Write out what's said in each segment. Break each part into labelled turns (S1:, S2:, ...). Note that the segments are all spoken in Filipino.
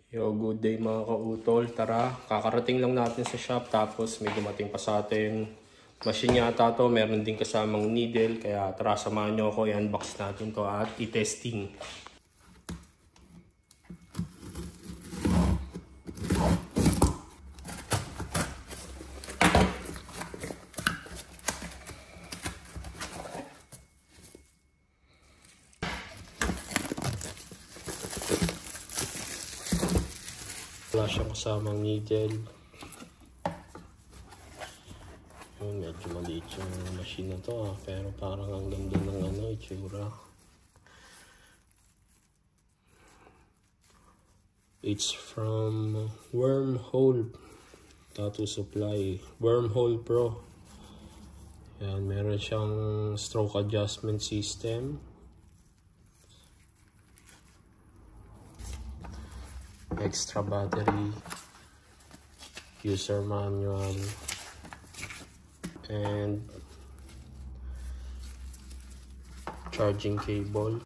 S1: Yo, good day mga kautol. Tara, kakarating lang natin sa shop tapos may dumating pa sa atin. Machine yata to, meron din kasamang needle. Kaya tara, samahan nyo ako, i-unbox natin to at i-testing. Wala siyang kasamang needle. Yun, medyo maliit yung machine na to pero parang ang ganda ng itsura. It's from Wormhole Tattoo Supply, Wormhole Pro. Yan, meron siyang stroke adjustment system. Extra battery, user manual, and charging cable.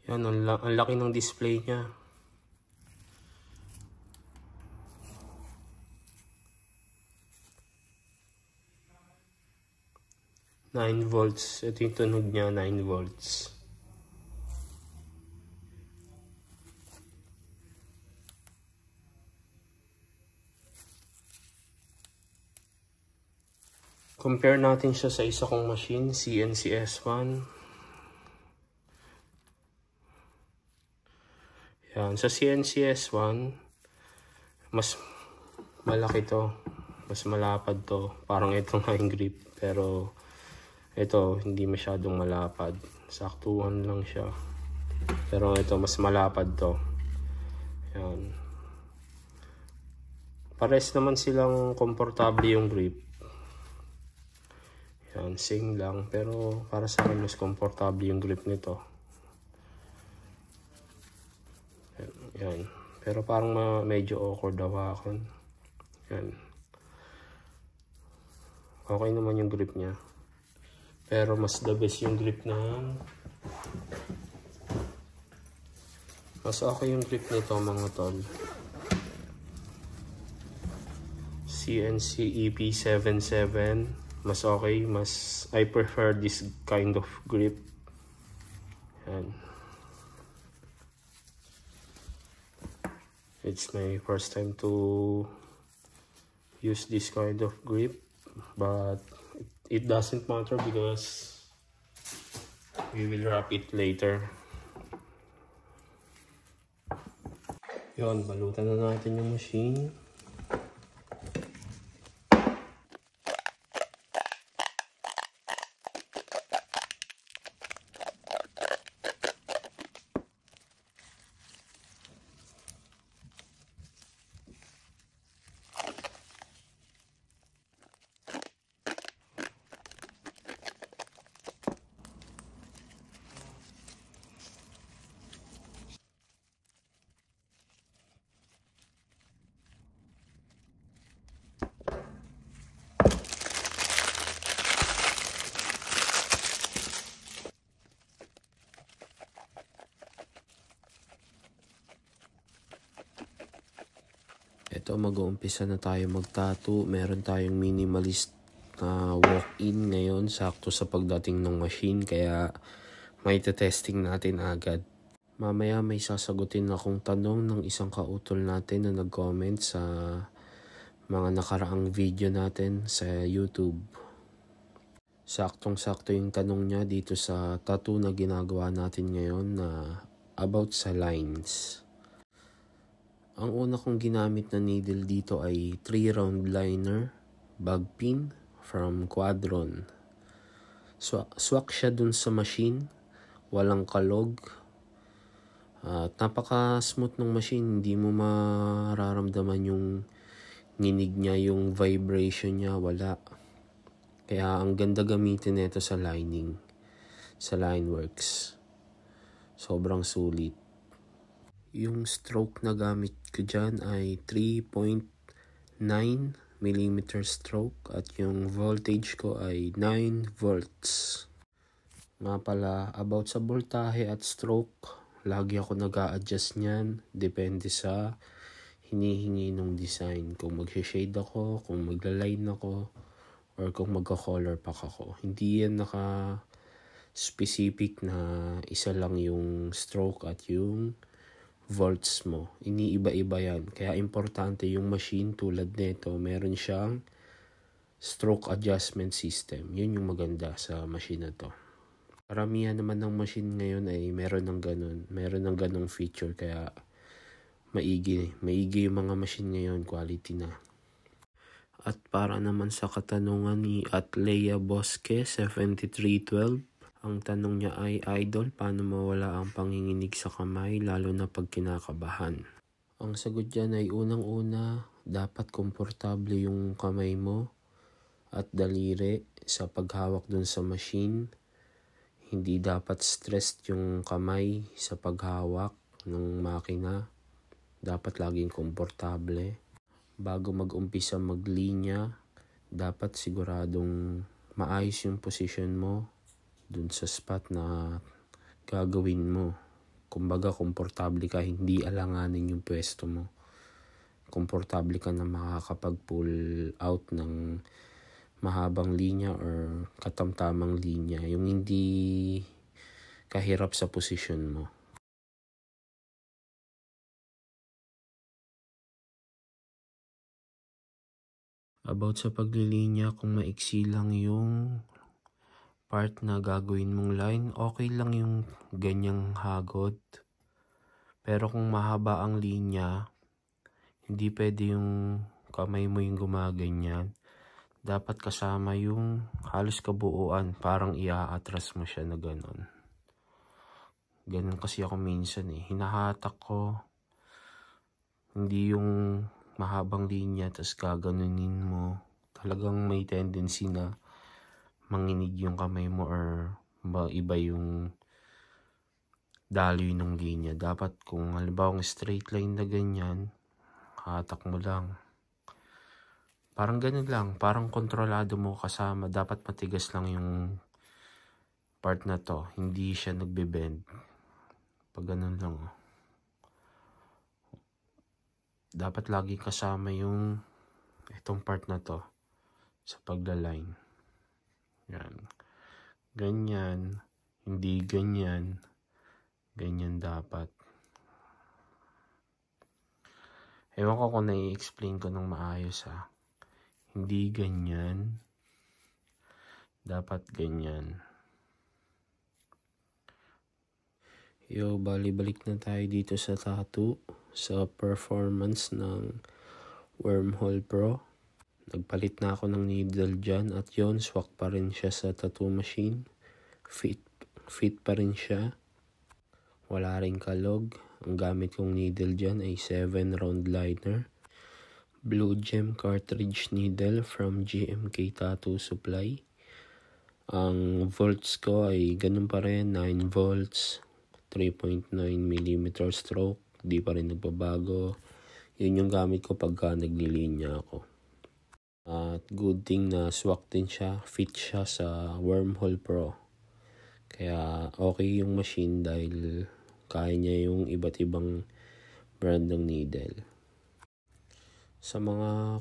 S1: Yan, ang laki ng display niya. Nine volts. Ito yung tunog niya, 9 volts. Compare natin siya sa isa kong machine, CNC S1. Yan, sa CNC S1, mas malaki to, mas malapad to. Parang ito nga yung grip, pero ito hindi masyadong malapad. Saktuhan lang siya. Pero ito mas malapad to. Yan. Pares naman silang komportable yung grip. Yan, same lang. Pero para sa akin mas komportable yung grip nito. Yan. Pero parang medyo awkward hawakan. Yan. Okay naman yung grip niya. Pero mas the best yung grip mas okay yung grip nito mga tol. CNC EP77. Mas okay. I prefer this kind of grip. Yan. It's my first time to use this kind of grip, but it doesn't matter because we will wrap it later. Yun, balutan na natin yung machine. Ito, mag-uumpisa na tayo mag-tattoo. Meron tayong minimalist na walk-in ngayon, sakto sa pagdating ng machine, kaya may testing natin agad. Mamaya may sasagutin akong tanong ng isang kautol natin na nag-comment sa mga nakaraang video natin sa YouTube. Saktong-sakto yung tanong niya dito sa tattoo na ginagawa natin ngayon na about sa lines. Ang una kong ginamit na needle dito ay 3-round liner, bag pin from Quadron. Swak siya dun sa machine, walang kalog. At napaka-smooth ng machine, hindi mo mararamdaman yung nginig niya, yung vibration niya, wala. Kaya ang ganda gamitin nito sa lining, sa Lineworks. Sobrang sulit. Yung stroke na gamit ko dyan ay 3.9mm stroke at yung voltage ko ay 9 volts. Nga pala, about sa voltahe at stroke, lagi ako nag-a-adjust niyan. Depende sa hinihingi ng design. Kung mag-shade ako, kung magla-line ako, or kung magka-color pack ako. Hindi yan naka-specific na isa lang yung stroke at yung volts mo. Iniiba-iba yan. Kaya importante yung machine tulad nito, meron siyang stroke adjustment system. Yun yung maganda sa machine na to. Karamihan naman ng machine ngayon ay meron ng ganun. Meron ng ganung feature kaya maigi yung mga machine ngayon, quality na. At para naman sa katanungan ni Atlea Bosque 7312, ang tanong niya ay, Idol, paano mawala ang panginginig sa kamay lalo na pag kinakabahan? Ang sagot dyan ay unang-una, dapat komportable yung kamay mo at daliri sa paghawak dun sa machine. Hindi dapat stressed yung kamay sa paghawak ng makina. Dapat laging komportable. Bago mag-umpisa maglinya, dapat siguradong maayos yung position mo dun sa spot na gagawin mo. Kumbaga, komportable ka, hindi alanganin yung pwesto mo. Komportable ka na makakapag-pull out ng mahabang linya or katamtamang linya, yung hindi kahirap sa posisyon mo. About sa paglilinya, kung maiksi lang yung part na gagawin mong line, okay lang yung ganyang hagod. Pero kung mahaba ang linya, hindi pwede yung kamay mo yung gumaganyan. Dapat kasama yung halos kabuuan, parang iaatras mo siya na ganon. Ganon kasi ako minsan hinahatak ko, hindi yung mahabang linya tas gaganunin mo. Talagang may tendency na manginig yung kamay mo or iba yung daloy ng linya. Dapat kung halimbawa straight line na ganyan, hatak mo lang. Parang ganun lang, parang kontrolado mo kasama. Dapat matigas lang yung part na to, hindi siya nagbe-bend. Pag ganun lang. Dapat lagi kasama yung itong part na to sa pagla-line. Yan. Ganyan, hindi ganyan. Ganyan dapat. Ewan ko kung nai-explain ko ng maayos Hindi ganyan. Dapat ganyan. Balik na tayo dito sa tattoo. Sa performance ng Wormhole Pro. Nagpalit na ako ng needle dyan. At yon, swak pa rin siya sa tattoo machine. Fit pa rin siya. Wala rin kalog. Ang gamit kong needle dyan ay 7 round liner. Blue Gem cartridge needle from GMK Tattoo Supply. Ang volts ko ay ganun pa rin, 9 volts, 3.9mm stroke, di pa rin nagbabago. Yun yung gamit ko pagka naglilinya ako. At good thing na swak din siya, fit siya sa Wormhole Pro. Kaya okay yung machine dahil kaya niya yung iba't ibang brand ng needle. Sa mga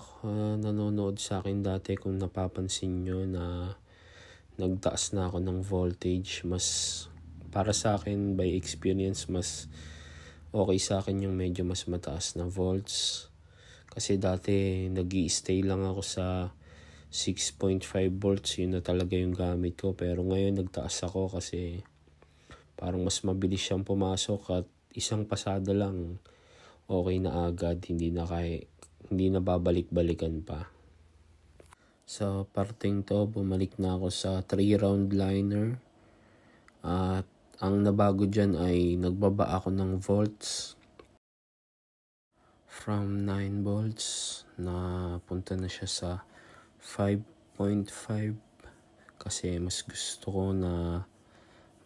S1: nanonood sa akin dati, kung napapansin nyo na nagtaas na ako ng voltage, mas para sa akin by experience, mas okay sa akin yung medyo mas mataas na volts. Kasi dati nag-i-stay lang ako sa 6.5 volts, yun na talaga yung gamit ko. Pero ngayon nagtaas ako kasi parang mas mabilis siyang pumasok at isang pasada lang okay na agad, hindi na babalik-balikan pa. Sa parting to, bumalik na ako sa 3 round liner. At ang nabago dyan ay nagbaba ako ng volts. From 9 volts na punta na siya sa 5.5 kasi mas gusto ko na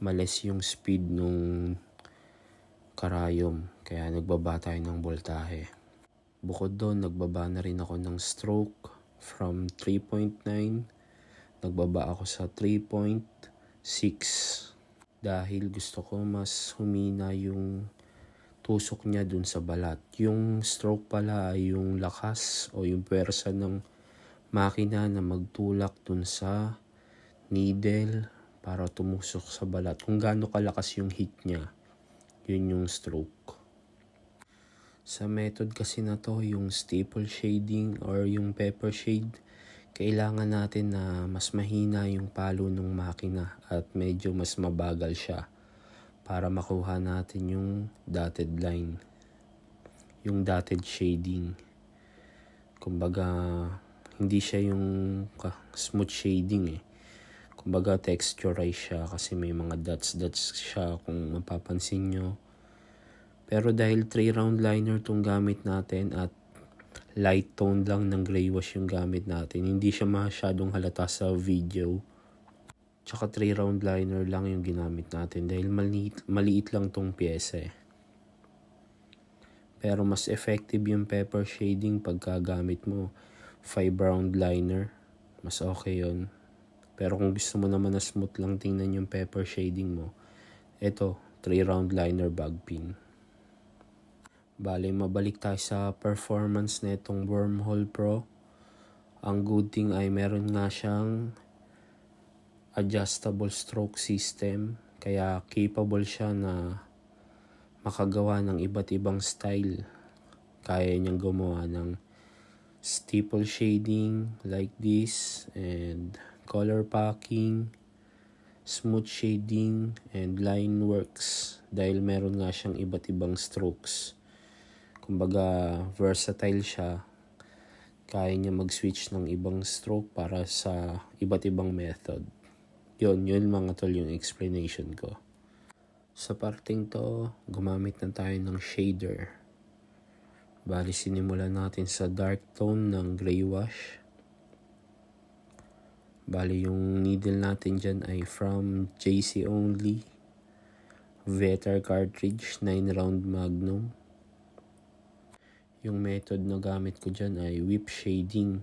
S1: malis yung speed nung karayom. Kaya nagbaba tayo ng voltahe. Bukod doon, nagbaba na rin ako ng stroke from 3.9. Nagbaba ako sa 3.0. 6. Dahil gusto ko mas humina yung tusok niya dun sa balat. Yung stroke pala ay yung lakas o yung pwersa ng makina na magtulak dun sa needle para tumusok sa balat. Kung gaano kalakas yung hit niya, yun yung stroke. Sa method kasi na to, yung staple shading or yung pepper shade, kailangan natin na mas mahina yung palo ng makina at medyo mas mabagal siya para makuha natin yung dotted line, yung dotted shading. Kumbaga, hindi siya yung smooth shading eh. Kumbaga, texturize siya kasi may mga dots siya kung mapapansin nyo. Pero dahil 3 round liner tong gamit natin at light tone lang ng gray wash yung gamit natin, hindi siya masyadong halata sa video. Tsaka 3 round liner lang yung ginamit natin dahil maliit lang tong pyesa eh. Pero mas effective yung pepper shading pagka gamit mo 5 round liner. Mas okay yun. Pero kung gusto mo naman na smooth lang tingnan yung pepper shading mo, ito 3 round liner bag pin. Bale, mabalik tayo sa performance na itong Wormhole Pro. Ang good thing ay meron nga siyang adjustable stroke system. Kaya capable siya na makagawa ng iba't ibang style. Kaya niyang gumawa ng stipple shading like this, and color packing, smooth shading, and line works. Dahil meron nga siyang iba't ibang strokes. Kumbaga, versatile siya. Kaya niya mag-switch ng ibang stroke para sa iba't ibang method. Yun mga tol yung explanation ko. Sa parting to, gumamit na tayo ng shader. Bali, sinimulan natin sa dark tone ng gray wash. Bali, yung needle natin dyan ay from JC Only. Vetar cartridge, 9 round magnum. Yung method na gamit ko dyan ay whip shading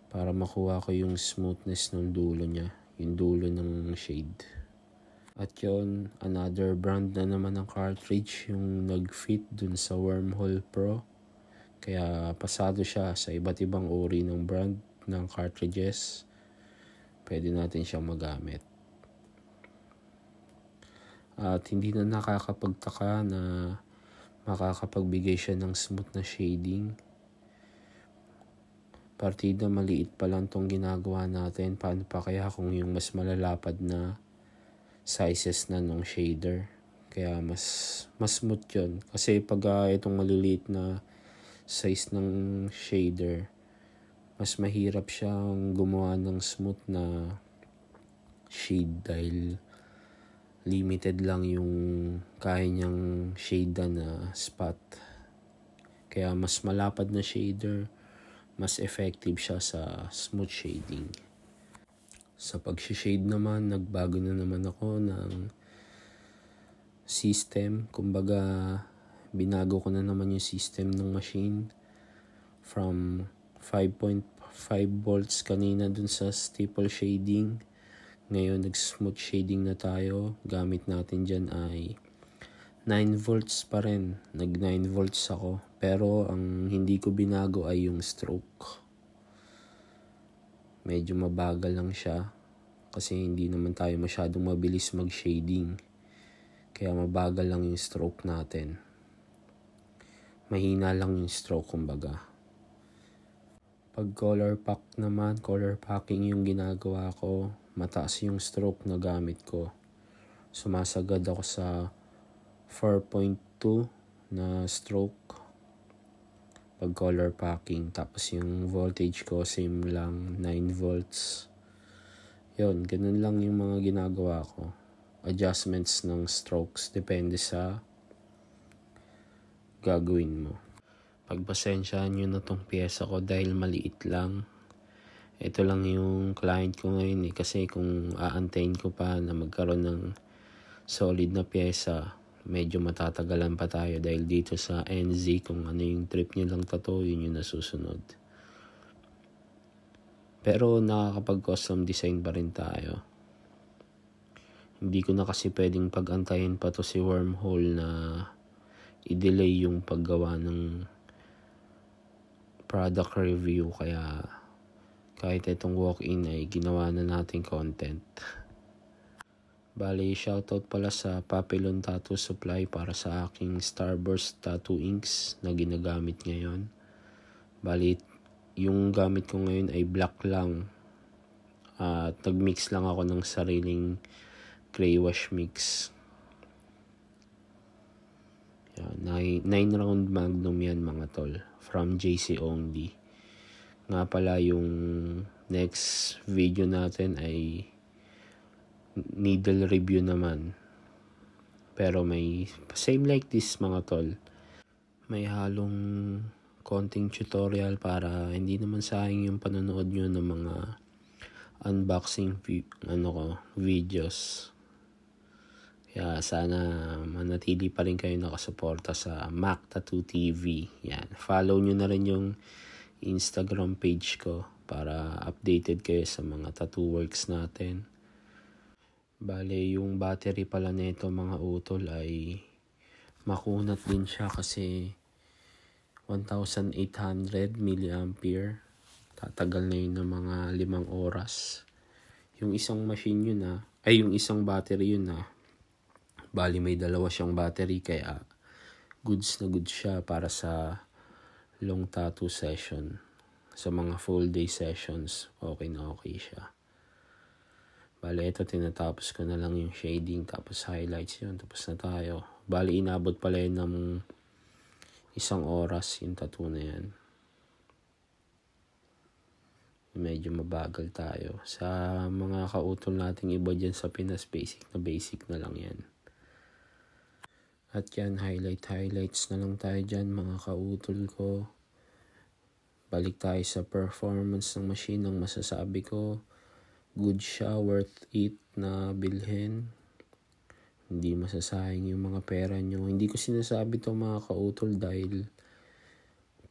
S1: para makuha ko yung smoothness ng dulo niya, yung dulo ng shade. At yun, another brand na naman ng cartridge yung nag-fit dun sa Wormhole Pro. Kaya pasado siya sa iba't ibang uri ng brand ng cartridges. Pwede natin siyang magamit. At hindi na nakakapagtaka na makakapagbigay siya ng smooth na shading. Partida maliit pa lang tong ginagawa natin. Paano pa kaya kung yung mas malalapad na sizes na ng shader? Kaya mas smooth yun. Kasi pag itong maliliit na size ng shader, mas mahirap siyang gumawa ng smooth na shade dahil limited lang yung kaya niyang shade na spot. Kaya mas malapad na shader, mas effective siya sa smooth shading. Sa pag-shade naman, nagbago na naman ako ng system. Kumbaga, binago ko na naman yung system ng machine from 5.5 volts kanina dun sa staple shading. Ngayon, nag-smooth shading na tayo. Gamit natin dyan ay 9 volts pa rin. Nag 9 volts ako. Pero ang hindi ko binago ay yung stroke. Medyo mabagal lang siya. Kasi hindi naman tayo masyadong mabilis mag-shading. Kaya mabagal lang yung stroke natin. Mahina lang yung stroke kumbaga. Pag color pack naman, color packing yung ginagawa ko. Mataas yung stroke na gamit ko. Sumasagad ako sa 4.2 na stroke pag color packing. Tapos yung voltage ko same lang, 9 volts. Yun, ganun lang yung mga ginagawa ko. Adjustments ng strokes depende sa gagawin mo. Pagpasensyahan nyo na tong pyesa ko dahil maliit lang. Ito lang yung client ko ngayon eh. Kasi kung aantayin ko pa na magkaroon ng solid na pyesa, medyo matatagalan pa tayo dahil dito sa NZ, kung ano yung trip nyo lang tato, yun yung nasusunod. Pero nakakapag-custom design pa rin tayo. Hindi ko na kasi pwedeng pag-antayin pa to si Wormhole na i-delay yung paggawa ng product review, kaya kahit itong walk-in ay ginawa na natin content. Bali, shoutout pala sa Papillon Tattoo Supply para sa aking Starburst Tattoo Inks na ginagamit ngayon. Bali, yung gamit ko ngayon ay black lang. At nag-mix lang ako ng sariling clay wash mix. Yan, 9 round magnum yan mga tol. From JC only. Nga pala, yung next video natin ay needle review naman. Pero may same like this mga tol. May halong konting tutorial para hindi naman sayang yung panonood nyo ng mga unboxing videos. Kaya sana manatili pa rin kayo nakasuporta sa Mac Tattoo TV. Yan. Follow nyo na rin yung Instagram page ko para updated kayo sa mga tattoo works natin. Bale, yung battery pala nito mga utol ay makunat din siya kasi 1,800 milliampere. Tatagal na yun ng mga 5 oras. Yung isang machine yun yung isang battery yun Bali, may 2 siyang battery, kaya goods na goods siya para sa long tattoo session. Sa mga full day sessions, okay na okay siya. Bali, ito tinatapos ko na lang yung shading, tapos highlights yun, tapos na tayo. Bali, inabot pala yun ng 1 oras yung tattoo na yan. Medyo mabagal tayo. Sa mga kautol nating iba dyan sa Pinas, basic na lang yan. At yan, highlights na lang tayo dyan mga kautol ko. Balik tayo sa performance ng machine. Ang masasabi ko, good siya, worth it na bilhin. Hindi masasayang yung mga pera nyo. Hindi ko sinasabi to mga kautol dahil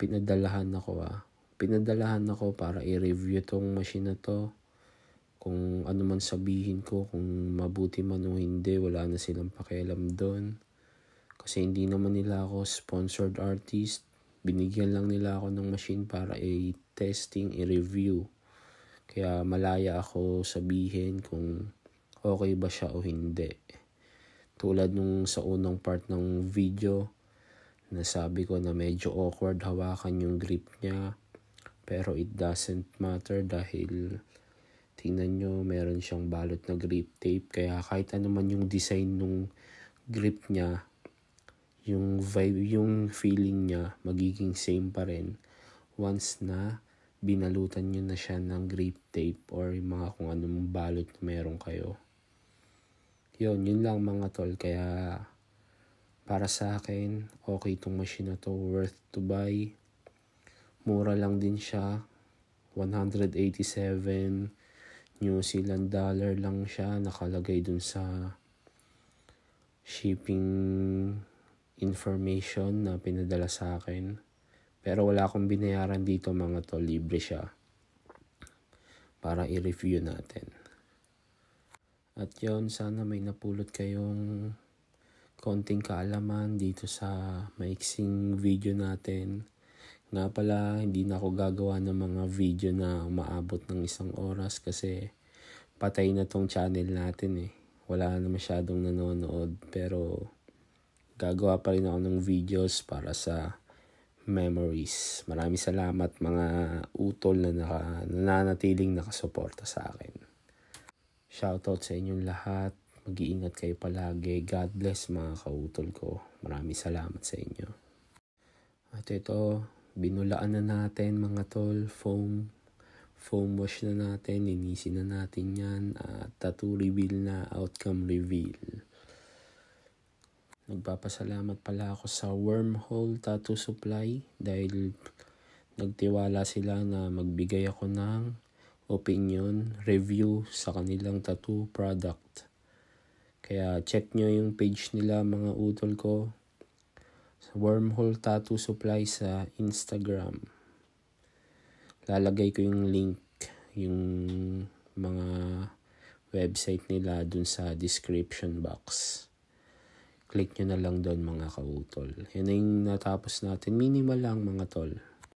S1: pinadalahan ako para i-review tong machine na to. Kung ano man sabihin ko, kung mabuti man o hindi, wala na silang pakialam doon. Kasi hindi naman nila ako sponsored artist. Binigyan lang nila ako ng machine para i-testing, i-review. Kaya malaya ako sabihin kung okay ba siya o hindi. Tulad nung sa unang part ng video, nasabi ko na medyo awkward hawakan yung grip niya. Pero it doesn't matter dahil tingnan nyo, meron siyang balot na grip tape. Kaya kahit ano man yung design nung grip niya, yung vibe, yung feeling niya, magiging same pa rin once na binalutan nyo na siya ng grip tape or yung mga kung anong balot na meron kayo. Yun lang mga tol. Kaya para sa akin, okay itong machine na to, worth to buy. Mura lang din siya, 187 New Zealand dollar lang siya, nakalagay dun sa shipping information na pinadala sa akin. Pero wala akong binayaran dito mga tol, libre siya para i-review natin. At yun, sana may napulot kayong konting kaalaman dito sa maiksing video natin. Nga pala, hindi na ako gagawa ng mga video na umaabot ng 1 oras kasi patay na tong channel natin . Wala na masyadong nanonood, pero gagawa pa rin ako ng videos para sa memories. Maraming salamat mga utol na nananatiling nakasuporta sa akin. Shoutout sa inyong lahat. Mag-iingat kayo palagi. God bless mga kautol ko. Maraming salamat sa inyo. At ito, binulaan na natin mga tol. Foam wash na natin. Linisin na natin yan. Tattoo reveal na. Outcome reveal. Nagpapasalamat pala ako sa Wormhole Tattoo Supply dahil nagtiwala sila na magbigay ako ng opinion, review sa kanilang tattoo product. Kaya check nyo yung page nila mga utol ko sa Wormhole Tattoo Supply sa Instagram. Lalagay ko yung link, yung mga website nila dun sa description box. Click nyo na lang doon mga kautol. Yan na yung natapos natin. Minimal lang mga tol.